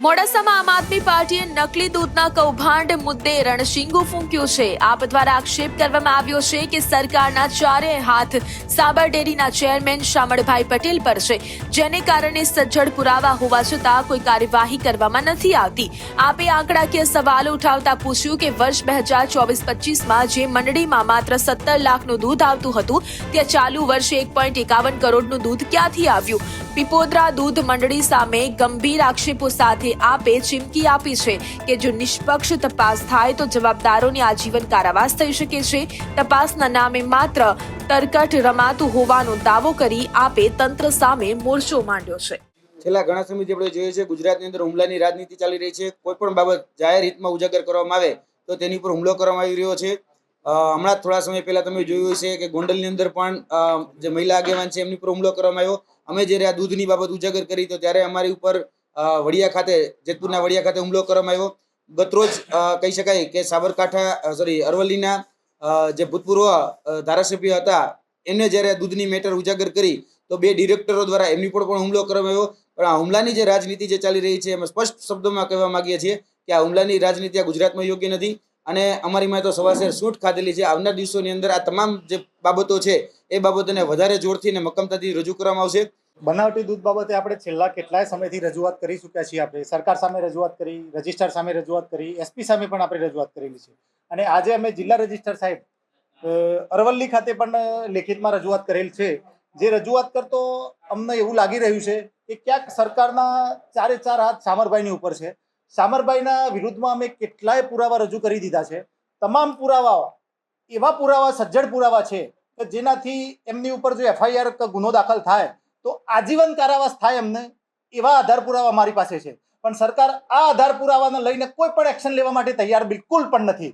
મોડાસામાં આમ આદમી પાર્ટીએ નકલી દૂધના કૌભાંડ મુદ્દે રણશીંગું ફૂંક્યું છે। આપ દ્વારા આક્ષેપ કરવામાં આવ્યો છે કે સરકારના ચારેય હાથ સાબર ડેરીના ચેરમેન શામળભાઈ પટેલ પર છે, જેને કારણે સજ્જડ પુરાવા હોવા છતાં કોઈ કાર્યવાહી કરવામાં નથી આવતી। આપે આંકડાકીય સવાલો ઉઠાવતા પૂછ્યું કે વર્ષ 2024-25માં જે મંડળીમાં માત્ર 17 લાખનું દૂધ આવતું હતું, ત્યાં ચાલુ વર્ષે 1.51 કરોડનું દૂધ ક્યાંથી આવ્યું? પીપોદરા દૂધ મંડળી સામે ગંભીર આક્ષેપો સાથે આપે ચીમકી આપી છે કે જો નિષ્પક્ષ તપાસ થાય તો જવાબદારોને આજીવન કારાવાસ થઈ શકે છે। તપાસના નામે માત્ર તરકટ રમાતું હોવાનો દાવો કરી આપે તંત્ર સામે મોરચો માંડ્યો છે। છેલ્લા ઘણા સમયથી આપણે જોઈએ છે ગુજરાતની અંદર હુમલાની રાજનીતિ ચાલી રહી છે। કોઈ પણ બાબત જાહેર હિતમાં ઉજાગર કરવામાં આવે તો તેની પર હુમલો કરવામાં આવી રહ્યો છે। હમણાં થોડા સમય પહેલા તમે જોયું હશે કે ગોંડલની અંદર પણ જે મહિલા આગેવાન છે એમની પર હુમલો કરવામાં આવ્યો। અમે જ્યારે આ દૂધની બાબત ઉજાગર કરી તો ત્યારે અમારી ઉપર વડિયા ખાતે જેતપુરના વડિયા ખાતે હુમલો કરવામાં આવ્યો। ગતરોજ કહી શકાય કે અરવલ્લીના જે ભૂતપૂર્વ ધારાસભ્ય હતા એમને જ્યારે દૂધની મેટર ઉજાગર કરી તો 2 ડિરેક્ટરો દ્વારા એમની પર પણ હુમલો કરવામાં આવ્યો। પણ આ હુમલાની જે રાજનીતિ જે ચાલી રહી છે એમાં સ્પષ્ટ શબ્દોમાં કહેવા માંગીએ છીએ કે આ હુમલાની રાજનીતિ આ ગુજરાતમાં યોગ્ય નથી અને અમારી માં તો સવાસેર સૂટ ખાધેલી છે। આવનાર દિવસોની અંદર આ તમામ જે બાબતો છે એ બાબતોને વધારે જોરથી અને મક્કમતાથી રજૂ કરવામાં આવશે। બનાવટી દૂધ બાબતે આપણે છેલ્લા કેટલાય સમયથી રજૂઆત કરી ચૂક્યા છીએ। આપણે સરકાર સામે રજૂઆત કરી, રજિસ્ટ્રાર સામે રજૂઆત કરી, એસપી સામે પણ આપણે રજૂઆત કરેલી છે અને આજે અમે જિલ્લા રજિસ્ટ્રાર સાહેબ અરવલ્લી ખાતે પણ લેખિતમાં રજૂઆત કરેલ છે। જે રજૂઆત કરતો અમને એવું લાગી રહ્યું છે કે ક્યાંક સરકારના ચારે ચાર હાથ શામરભાઈની ઉપર છે। શામરભાઈના વિરુદ્ધમાં અમે કેટલાય પુરાવા રજૂ કરી દીધા છે। તમામ પુરાવા એવા પુરાવા સજ્જડ પુરાવા છે કે જેનાથી એમની ઉપર જો એફઆઈઆર ગુનો દાખલ થાય તો આજીવન કારાવાસ થાય એમને એવા આધાર પુરાવા મારી પાસે છે। પણ સરકાર આ આધાર પુરાવાને લઈને કોઈ પણ એક્શન લેવા માટે તૈયાર બિલકુલ પણ નથી।